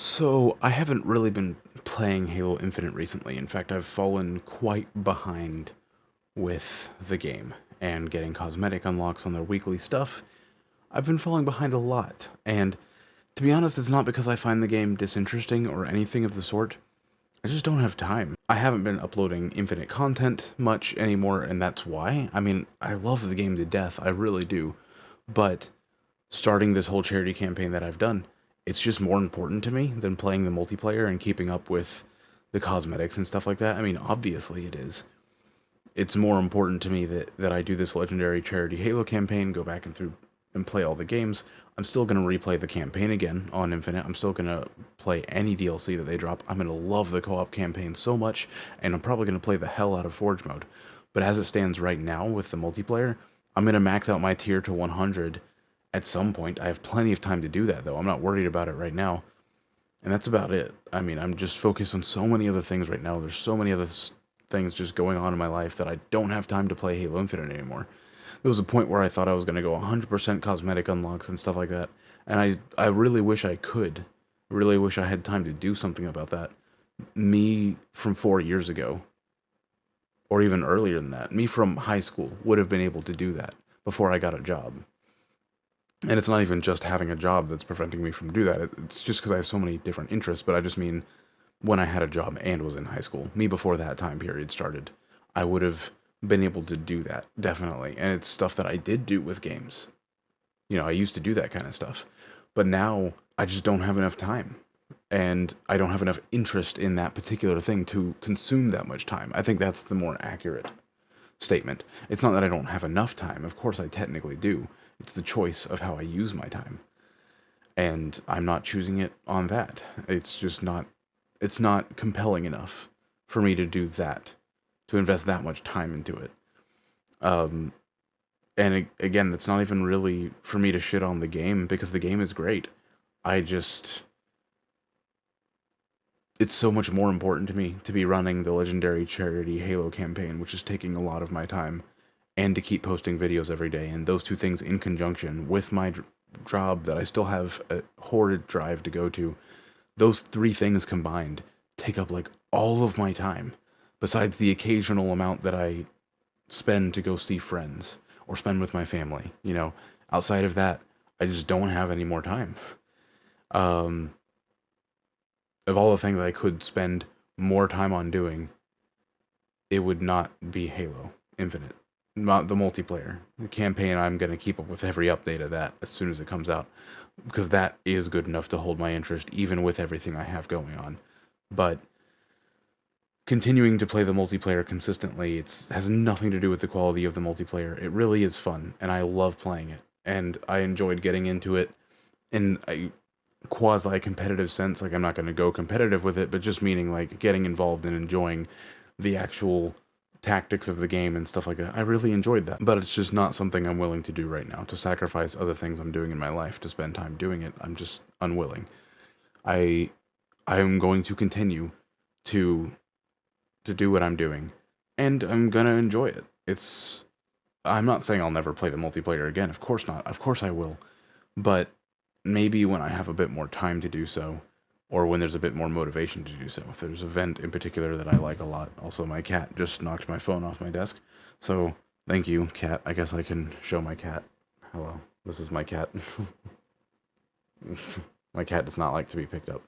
So, I haven't really been playing Halo Infinite recently. In fact, I've fallen quite behind with the game and getting cosmetic unlocks on their weekly stuff. I've been falling behind a lot, and to be honest, it's not because I find the game disinteresting or anything of the sort. I just don't have time. I haven't been uploading Infinite content much anymore, and that's why. I mean, I love the game to death, I really do, but starting this whole charity campaign that I've done, it's just more important to me than playing the multiplayer and keeping up with the cosmetics and stuff like that. I mean, obviously it is. It's more important to me that I do this legendary charity Halo campaign, go back and through and play all the games. I'm still going to replay the campaign again on Infinite. I'm still going to play any DLC that they drop. I'm going to love the co-op campaign so much, and I'm probably going to play the hell out of Forge mode. But as it stands right now with the multiplayer, I'm going to max out my tier to 100 at some point. I have plenty of time to do that, though. I'm not worried about it right now. And that's about it. I mean, I'm just focused on so many other things right now. There's so many other things just going on in my life that I don't have time to play Halo Infinite anymore. There was a point where I thought I was going to go 100% cosmetic unlocks and stuff like that. And I really wish I could. Really wish I had time to do something about that. Me from 4 years ago, or even earlier than that, me from high school would have been able to do that before I got a job. And it's not even just having a job that's preventing me from do that. It's just because I have so many different interests, but I just mean when I had a job and was in high school, me before that time period started, I would have been able to do that, definitely. And it's stuff that I did do with games. You know, I used to do that kind of stuff. But now I just don't have enough time. And I don't have enough interest in that particular thing to consume that much time. I think that's the more accurate statement. It's not that I don't have enough time. Of course I technically do. It's the choice of how I use my time. And I'm not choosing it on that. It's not compelling enough for me to do that, to invest that much time into it. Um, and again, it's not even really for me to shit on the game because the game is great. I just, it's so much more important to me to be running the legendary charity Halo campaign, which is taking a lot of my time, and to keep posting videos every day. And those two things in conjunction with my job that I still have a horrid drive to go to, those three things combined take up like all of my time, besides the occasional amount that I spend to go see friends or spend with my family. You know, outside of that, I just don't have any more time. Um, of all the things I could spend more time on doing, it would not be Halo Infinite. Not the multiplayer. The campaign, I'm going to keep up with every update of that as soon as it comes out, because that is good enough to hold my interest, even with everything I have going on. But continuing to play the multiplayer consistently, it has nothing to do with the quality of the multiplayer. It really is fun, and I love playing it. And I enjoyed getting into it in a quasi-competitive sense. Like, I'm not going to go competitive with it, but just meaning, like, getting involved and enjoying the actual tactics of the game and stuff like that. I really enjoyed that, but it's just not something I'm willing to do right now, to sacrifice other things I'm doing in my life to spend time doing it. I'm just unwilling. I I'm going to continue to do what I'm doing, and I'm gonna enjoy it. I'm not saying I'll never play the multiplayer again. Of course not. Of course I will. But maybe when I have a bit more time to do so, or when there's a bit more motivation to do so. If there's an event in particular that I like a lot. Also, my cat just knocked my phone off my desk. So, thank you, cat. I guess I can show my cat. Hello. This is my cat. My cat does not like to be picked up.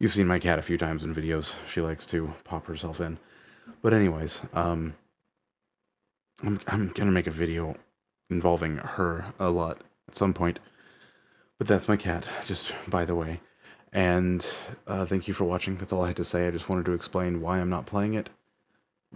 You've seen my cat a few times in videos. She likes to pop herself in. But anyways, I'm gonna make a video involving her a lot at some point. But that's my cat, just by the way. And thank you for watching. That's all I had to say. I just wanted to explain why I'm not playing it.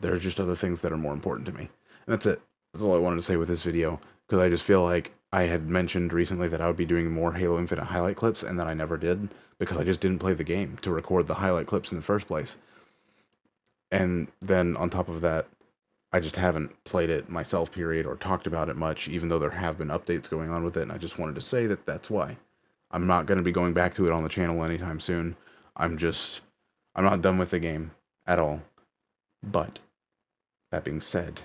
There are just other things that are more important to me. And that's it. That's all I wanted to say with this video. Because I just feel like I had mentioned recently that I would be doing more Halo Infinite highlight clips, and that I never did. Because I just didn't play the game to record the highlight clips in the first place. And then on top of that, I just haven't played it myself, period, or talked about it much, even though there have been updates going on with it, and I just wanted to say that that's why. I'm not going to be going back to it on the channel anytime soon. I'm not done with the game at all. But, that being said,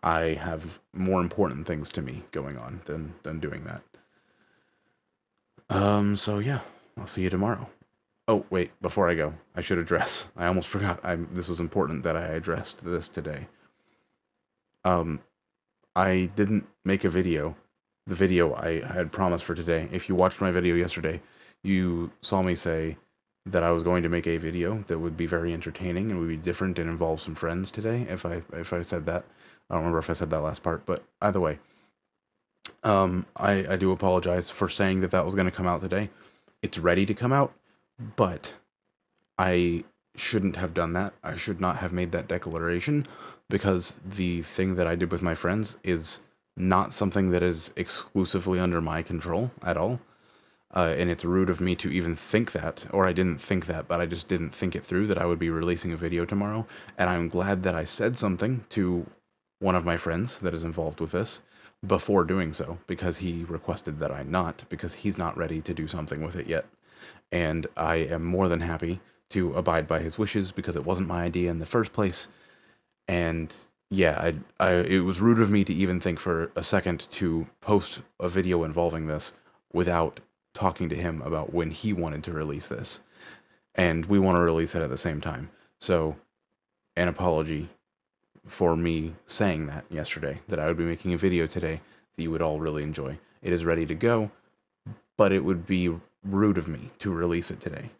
I have more important things to me going on than doing that. So yeah, I'll see you tomorrow. Oh, wait, before I go, I should address. I almost forgot. This was important that I addressed this today. Um, I didn't make a video. The video I had promised for today. If you watched my video yesterday, you saw me say that I was going to make a video that would be very entertaining and would be different and involve some friends today. If I said that, I don't remember if I said that last part, but either way, I do apologize for saying that that was going to come out today. It's ready to come out, but I shouldn't have done that. I should not have made that declaration because the thing that I did with my friends is not something that is exclusively under my control at all. And it's rude of me to even think that, or I didn't think that, but I just didn't think it through that I would be releasing a video tomorrow. And I'm glad that I said something to one of my friends that is involved with this before doing so, because he requested that I not, because he's not ready to do something with it yet. And I am more than happy to abide by his wishes because it wasn't my idea in the first place. And yeah, it was rude of me to even think for a second to post a video involving this without talking to him about when he wanted to release this. And we want to release it at the same time. So, an apology for me saying that yesterday, that I would be making a video today that you would all really enjoy. It is ready to go, but it would be rude of me to release it today.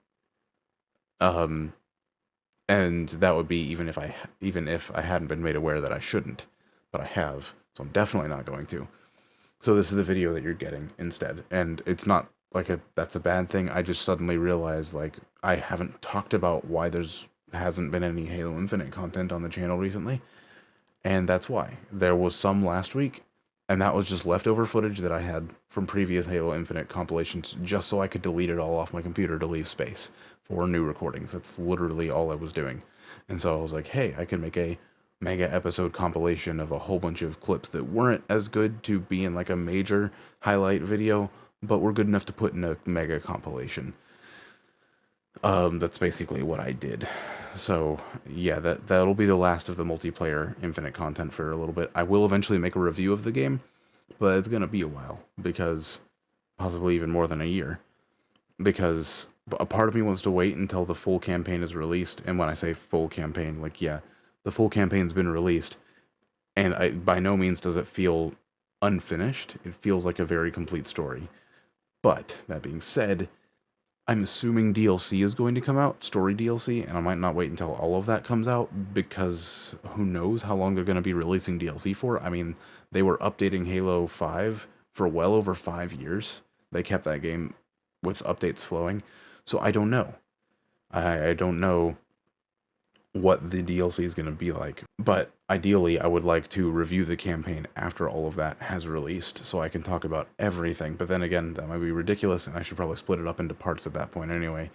And that would be even if I hadn't been made aware that I shouldn't, but I have, so I'm definitely not going to. So this is the video that you're getting instead, and it's not like that's a bad thing. I just suddenly realized like I haven't talked about why hasn't been any Halo Infinite content on the channel recently, and that's why. There was some last week, and that was just leftover footage that I had from previous Halo Infinite compilations, just so I could delete it all off my computer to leave space for new recordings. That's literally all I was doing. And so I was like, hey, I can make a mega episode compilation of a whole bunch of clips that weren't as good to be in like a major highlight video, but were good enough to put in a mega compilation. That's basically what I did. So yeah, that'll be the last of the multiplayer Infinite content for a little bit. I will eventually make a review of the game, but it's gonna be a while, because possibly even more than a year, because a part of me wants to wait until the full campaign is released. And when I say full campaign, like, yeah, the full campaign's been released, and by no means does it feel unfinished. It feels like a very complete story. But that being said, I'm assuming DLC is going to come out, story DLC, and I might not wait until all of that comes out, because who knows how long they're going to be releasing DLC for. I mean, they were updating Halo 5 for well over 5 years. They kept that game with updates flowing, so I don't know. I don't know what the DLC is going to be like, but ideally I would like to review the campaign after all of that has released, so I can talk about everything. But then again, that might be ridiculous, and I should probably split it up into parts at that point anyway.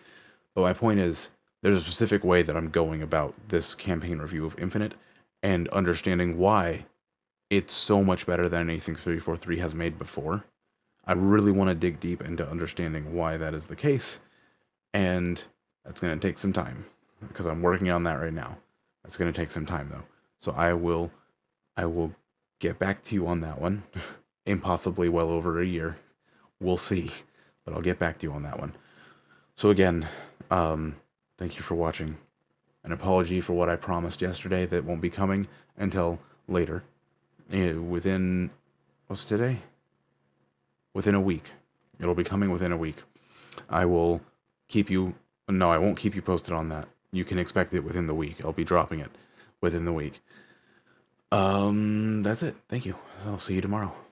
But my point is, there's a specific way that I'm going about this campaign review of Infinite, and understanding why it's so much better than anything 343 has made before. I really want to dig deep into understanding why that is the case, and that's going to take some time, because I'm working on that right now. That's going to take some time, though. So I will get back to you on that one, in possibly well over a year. We'll see, but I'll get back to you on that one. So again, thank you for watching. An apology for what I promised yesterday that won't be coming until later. Within, what's today? Within a week. It'll be coming within a week. I will keep you, no, I won't keep you posted on that. You can expect it within the week. I'll be dropping it within the week. That's it. Thank you. I'll see you tomorrow.